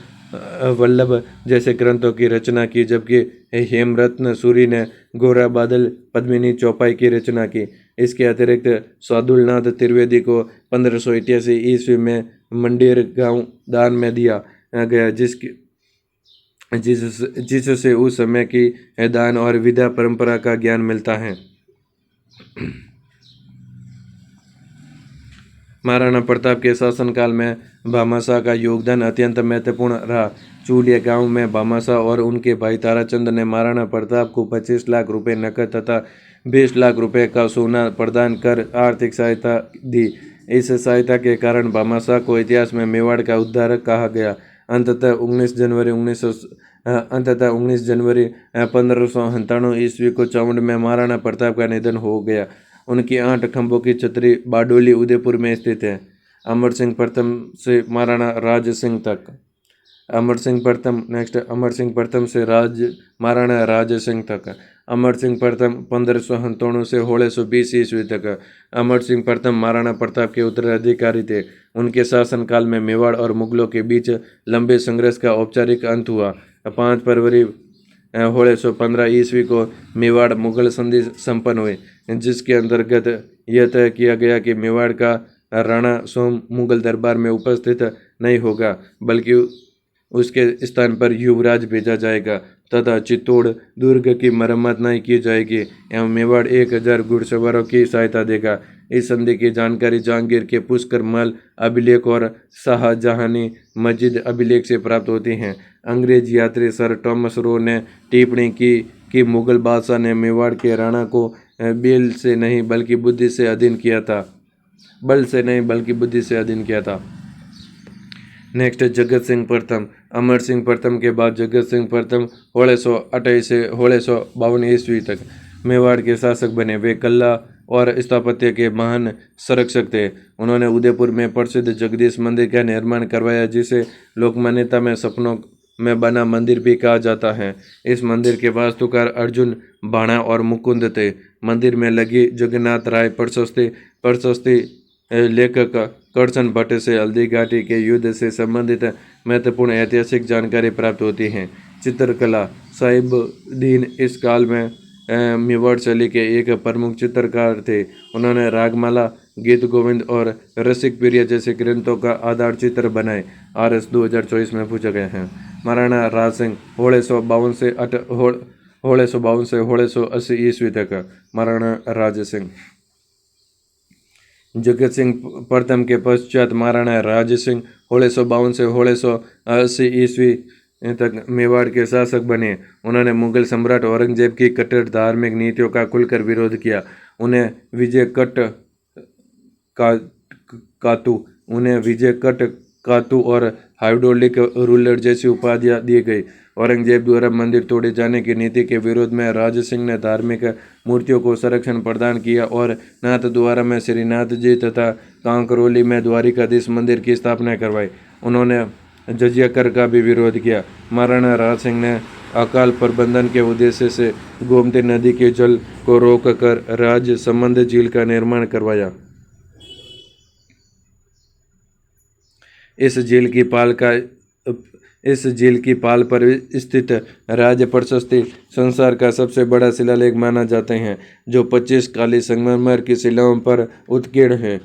A: वल्लभ जैसे ग्रंथों की रचना की, जबकि हेमरत्न सूरी ने गोरा बादल पद्मिनी चौपाई की रचना की। इसके अतिरिक्त सादुलनाथ त्रिवेदी को 1588 ईस्वी में मंडेर गांव दान में दिया गया, जिससे उस समय की दान और विद्या परंपरा का ज्ञान मिलता है। महाराणा प्रताप के शासनकाल में भामाशाह का योगदान अत्यंत महत्वपूर्ण रहा। चूलिया गांव में भामाशाह और उनके भाई ताराचंद ने महाराणा प्रताप को 25 लाख रुपए नकद तथा 20 लाख रुपए का सोना प्रदान कर आर्थिक सहायता दी। इस सहायता के कारण भामाशाह को इतिहास में मेवाड़ का उद्धारक कहा गया। अंततः 19 जनवरी 1597 ईस्वी को चामुंड में महाराणा प्रताप का निधन हो गया। उनकी 8 खंभों की छतरी बारडोली उदयपुर में स्थित है। अमर सिंह प्रथम से महाराणा राज सिंह तक। अमर सिंह प्रथम से महाराणा राज सिंह तक। अमर सिंह प्रथम 1597 से 1620 ईस्वी तक। अमर सिंह प्रथम महाराणा प्रताप के उत्तराधिकारी थे। उनके शासनकाल में मेवाड़ और मुगलों के बीच लंबे संघर्ष का औपचारिक अंत हुआ। 5 फरवरी 1615 ईस्वी को मेवाड़ मुगल संधि संपन्न हुई, जिसके अंतर्गत यह तय किया गया कि मेवाड़ का राणा सोम मुगल दरबार में उपस्थित नहीं होगा, बल्कि उसके स्थान पर युवराज भेजा जाएगा तथा चित्तौड़ दुर्ग की मरम्मत नहीं की जाएगी एवं मेवाड़ 1000 घुड़सवारों की सहायता देगा। इस संधि की जानकारी जहांगीर के पुष्कर महल अभिलेख और शाहजहानी मस्जिद अभिलेख से प्राप्त होती हैं। अंग्रेज यात्री सर टॉमस रो ने टिप्पणी की कि मुगल बादशाह ने मेवाड़ के राणा को बल से नहीं बल्कि बुद्धि से अधीन किया था। नेक्स्ट, जगत सिंह प्रथम। अमर सिंह प्रथम के बाद जगत सिंह प्रथम 1628 से 1652 ईस्वी तक मेवाड़ के शासक बने। वे कला और स्थापत्य के महान संरक्षक थे। उन्होंने उदयपुर में प्रसिद्ध जगदीश मंदिर का निर्माण करवाया, जिसे लोकमान्यता में सपनों में बना मंदिर भी कहा जाता है। इस मंदिर के वास्तुकार अर्जुन बाणा और मुकुंद थे। मंदिर में लगी जगन्नाथ राय प्रशस्ति लेखक करसन भट्ट से हल्दी घाटी के युद्ध से संबंधित महत्वपूर्ण ऐतिहासिक जानकारी प्राप्त होती है। चित्रकला। साहिबुद्दीन इस काल में मेवाड़ शैली के एक प्रमुख चित्रकार थे। उन्होंने रागमाला, गीत गोविंद और रसिक प्रिय जैसे ग्रंथों का आधार चित्र बनाए। RS 2024 में पूछा गया है। महाराणा राज सिंह 1652 से 1680 ईस्वी तक। महाराणा राज सिंह। जगत सिंह प्रथम के पश्चात महाराणा राज सिंह 1652 से 1680 ईस्वी तक मेवाड़ के शासक बने। उन्होंने मुगल सम्राट औरंगजेब की कट्टर धार्मिक नीतियों का खुलकर विरोध किया। उन्हें विजय कट कातू और हाइड्रोलिक रूलर जैसी उपाधियां दी गई। औरंगजेब द्वारा मंदिर तोड़े जाने की नीति के विरोध में राज सिंह ने धार्मिक मूर्तियों को संरक्षण प्रदान किया और नाथद्वारा में श्रीनाथ जी तथा कांकरोली में द्वारिकाधीश मंदिर की स्थापना करवाई। उन्होंने जजिया कर का भी विरोध किया। महाराणा राज सिंह ने अकाल प्रबंधन के उद्देश्य से गोमती नदी के जल को रोककर राज संबंध झील का निर्माण करवाया। इस झील की पाल पर स्थित राज प्रशस्ति संसार का सबसे बड़ा शिलालेख माना जाते हैं, जो 25 काली संगमरमर की शिलाओं पर उत्कीर्ण है।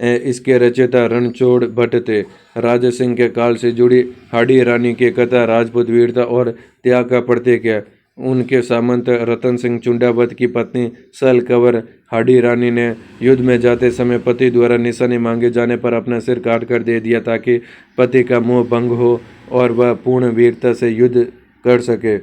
A: इसके रचयिता रणछोड़ भट्ट थे। राज सिंह के काल से जुड़ी हाडी रानी की कथा राजपूत वीरता और त्याग का प्रतीक है। उनके सामंत रतन सिंह चुंडावत की पत्नी सल कंवर हाडी रानी ने युद्ध में जाते समय पति द्वारा निशानी मांगे जाने पर अपना सिर काट कर दे दिया, ताकि पति का मोह भंग हो और वह पूर्ण वीरता से युद्ध कर सके।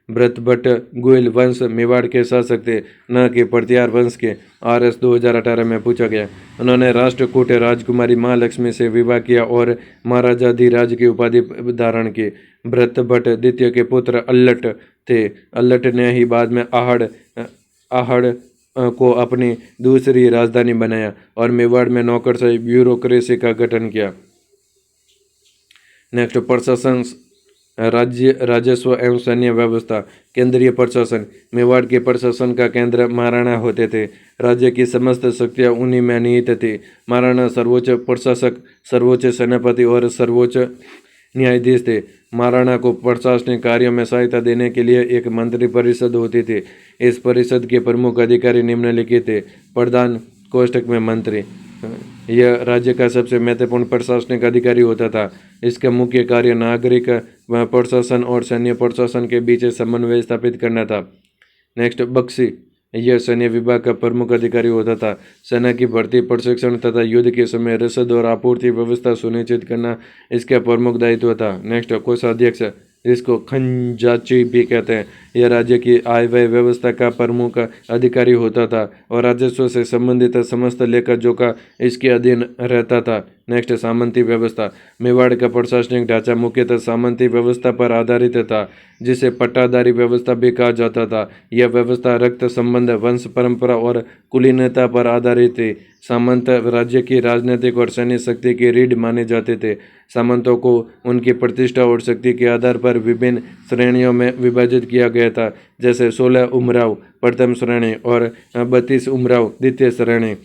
A: भरत भट्ट गुइल वंश मेवाड़ के शासक थे, न कि प्रतिहार वंश के। RS 2018 में पूछा गया। उन्होंने राष्ट्रकूट राजकुमारी महालक्ष्मी से विवाह किया और महाराजा धीराज की उपाधि धारण की। भरत भट्ट द्वितीय के पुत्र अल्लट थे। अल्लट ने ही बाद में आहड़ को अपनी दूसरी राजधानी बनाया और मेवाड़ में नौकरशाही ब्यूरोक्रेसी का गठन किया। नेक्स्ट, प्रशासन, राजस्व एवं सैन्य व्यवस्था। केंद्रीय प्रशासन। मेवाड़ के प्रशासन का केंद्र महाराणा होते थे। राज्य की समस्त शक्तियां उन्हीं में निहित थी। महाराणा सर्वोच्च प्रशासक, सर्वोच्च सेनापति और सर्वोच्च न्यायाधीश थे। महाराणा को प्रशासनिक कार्यों में सहायता देने के लिए एक मंत्री परिषद होती थी। इस परिषद के प्रमुख अधिकारी निम्नलिखित थे। प्रधान कोष्ठक में मंत्री, यह राज्य का सबसे महत्वपूर्ण प्रशासनिक अधिकारी होता था। इसका मुख्य कार्य नागरिक प्रशासन और सैन्य प्रशासन के बीच समन्वय स्थापित करना था। नेक्स्ट, बख्शी। यह सैन्य विभाग का प्रमुख अधिकारी होता था। सेना की भर्ती, प्रशिक्षण तथा युद्ध के समय रसद और आपूर्ति व्यवस्था सुनिश्चित करना इसका प्रमुख दायित्व था। नेक्स्ट, कोषाध्यक्ष, इसको खजांची भी कहते हैं। यह राज्य की आय व्यय व्यवस्था का प्रमुख अधिकारी होता था और राजस्व से संबंधित समस्त लेखा जोखा इसके अधीन रहता था। नेक्स्ट, सामंती व्यवस्था। मेवाड़ का प्रशासनिक ढांचा मुख्यतः सामंती व्यवस्था पर आधारित था, जिसे पट्टादारी व्यवस्था भी कहा जाता था। यह व्यवस्था रक्त संबंध, वंश परंपरा और कुलीनता पर आधारित थी। सामंत राज्य की राजनीतिक और सैन्य शक्ति की रीढ़ माने जाते थे। सामंतों को उनकी प्रतिष्ठा और शक्ति के आधार पर विभिन्न श्रेणियों में विभाजित किया गया था, जैसे 16 उमराव प्रथम श्रेणी और 32 उमराव द्वितीय श्रेणी।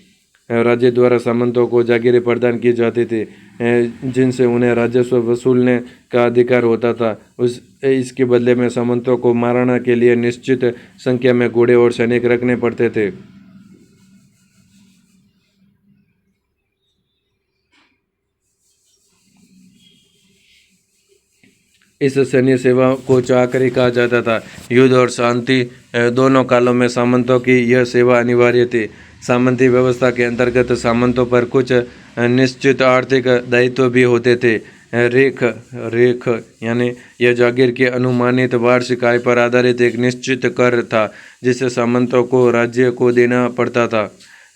A: राज्य द्वारा सामंतों को जागीरें प्रदान की जाती थी, जिनसे उन्हें राजस्व वसूलने का अधिकार होता था। इसके बदले में सामंतों को महाराणा के लिए निश्चित संख्या में घोड़े और सैनिक रखने पड़ते थे। इस सैन्य सेवा को चाकरी कहा जाता था। युद्ध और शांति दोनों कालों में सामंतों की यह सेवा अनिवार्य थी। सामंती व्यवस्था के अंतर्गत सामंतों पर कुछ निश्चित आर्थिक दायित्व भी होते थे। रेख यानी यह जागीर के अनुमानित वार्षिक आय पर आधारित एक निश्चित कर था, जिसे सामंतों को राज्य को देना पड़ता था।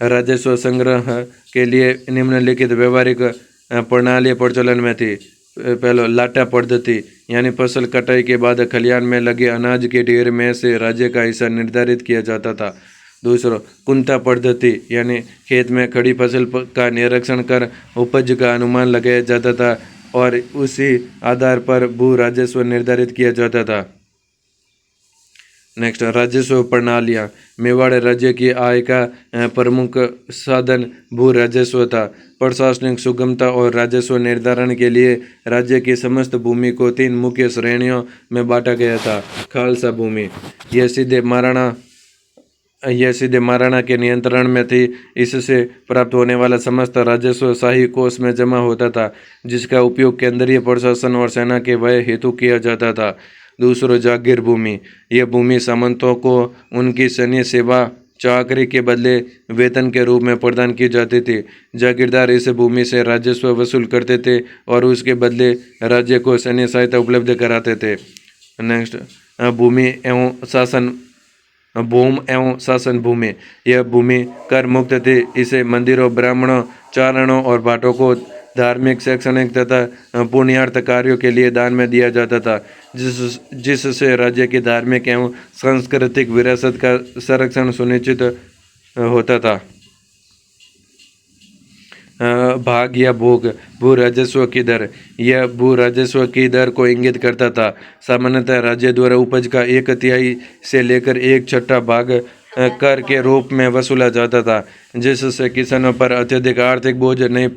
A: राजस्व संग्रह के लिए निम्नलिखित व्यवहारिक प्रणाली प्रचलन में थी। पहलो, लाटा पद्धति, यानी फसल कटाई के बाद खलिहान में लगे अनाज के ढेर में से राज्य का हिस्सा निर्धारित किया जाता था। दूसरा, कुंता पद्धति, यानी खेत में खड़ी फसल का निरीक्षण कर उपज का अनुमान लगाया जाता था और उसी आधार पर भू राजस्व निर्धारित किया जाता था। नेक्स्ट, राजस्व प्रणालियाँ। मेवाड़ राज्य की आय का प्रमुख साधन भू राजस्व था। प्रशासनिक सुगमता और राजस्व निर्धारण के लिए राज्य की समस्त भूमि को 3 मुख्य श्रेणियों में बांटा गया था। खालसा भूमि, यह सीधे महाराणा के नियंत्रण में थी। इससे प्राप्त होने वाला समस्त राजस्व शाही कोष में जमा होता था, जिसका उपयोग केंद्रीय प्रशासन और सेना के व्यय हेतु किया जाता था। दूसरो, जागीर भूमि, यह भूमि सामंतों को उनकी सैन्य सेवा चाकरी के बदले वेतन के रूप में प्रदान की जाती थी। जागीरदार इस भूमि से राजस्व वसूल करते थे और उसके बदले राज्य को सैन्य सहायता उपलब्ध कराते थे। नेक्स्ट, भूमि एवं शासन भूमि, यह भूमि कर मुक्त थी। इसे मंदिरों, ब्राह्मणों, चारणों और भाटों को धार्मिक, शैक्षणिक तथा पुण्यार्थ कार्यों के लिए दान में दिया जाता था, जिससे राज्य की धार्मिक एवं सांस्कृतिक विरासत का संरक्षण सुनिश्चित होता था। भाग या भोग, भू राजस्व की दर, यह भू राजस्व की दर को इंगित करता था। सामान्यतः राज्य द्वारा उपज का 1/3 से लेकर 1/6 भाग कर के रूप में वसूला जाता था, जिससे किसानों पर अत्यधिक आर्थिक बोझ नहीं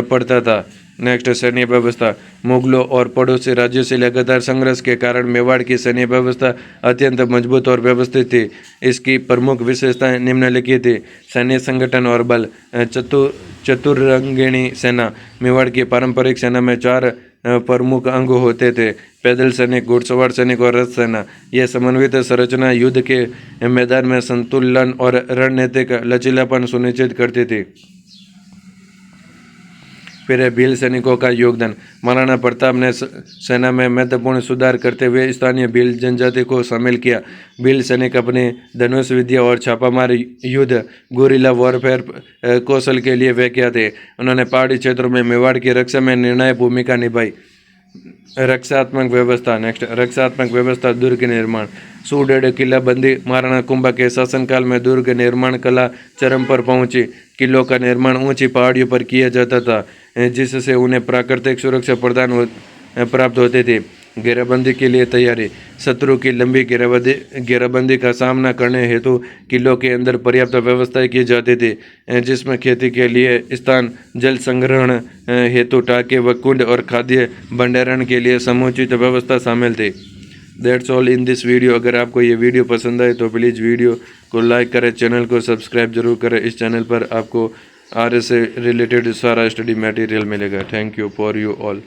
A: पड़ता था। नेक्स्ट, सैन्य व्यवस्था। मुगलों और पड़ोसी राज्यों से लगातार संघर्ष के कारण मेवाड़ की सैन्य व्यवस्था अत्यंत मजबूत और व्यवस्थित थी। इसकी प्रमुख विशेषताएं निम्नलिखित थी। सैन्य संगठन और बल। चतुरंगिणी सेना, मेवाड़ की पारंपरिक सेना में 4 प्रमुख अंग होते थे: पैदल सैनिक, घुड़सवार सैनिक और रथ सेना। यह समन्वित संरचना युद्ध के मैदान में संतुलन और रणनीतिक लचीलापन सुनिश्चित करती थी। फिर है भील सैनिकों का योगदान। महाराणा प्रताप ने सेना में महत्वपूर्ण सुधार करते हुए स्थानीय भील जनजाति को शामिल किया। भील सैनिक अपने धनुष विद्या और छापामार युद्ध, गुरिल्ला वॉरफेयर कौशल के लिए विख्यात थे। उन्होंने पहाड़ी क्षेत्रों में मेवाड़ की रक्षा में निर्णायक भूमिका निभाई। रक्षात्मक व्यवस्था। नेक्स्ट, रक्षात्मक व्यवस्था। दुर्ग निर्माण। सुदृढ़ किलाबंदी। महाराणा कुंभा के शासनकाल में दुर्ग निर्माण कला चरम पर पहुंची। किलों का निर्माण ऊंची पहाड़ियों पर किया जाता था, जिससे उन्हें प्राकृतिक सुरक्षा प्राप्त होती थी। घेराबंदी के लिए तैयारी। शत्रु की लंबी घेराबंदी का सामना करने हेतु किलों के अंदर पर्याप्त व्यवस्थाएं की जाती थी, जिसमें खेती के लिए स्थान, जल संग्रहण हेतु टाके व कुंड और खाद्य भंडारण के लिए समुचित व्यवस्था शामिल थी। That's all in this video. अगर आपको ये वीडियो पसंद आए तो प्लीज़ वीडियो को लाइक करें, चैनल को सब्सक्राइब जरूर करें। इस चैनल पर आपको आरएस से रिलेटेड सारा स्टडी मटेरियल मिलेगा। Thank you for you all.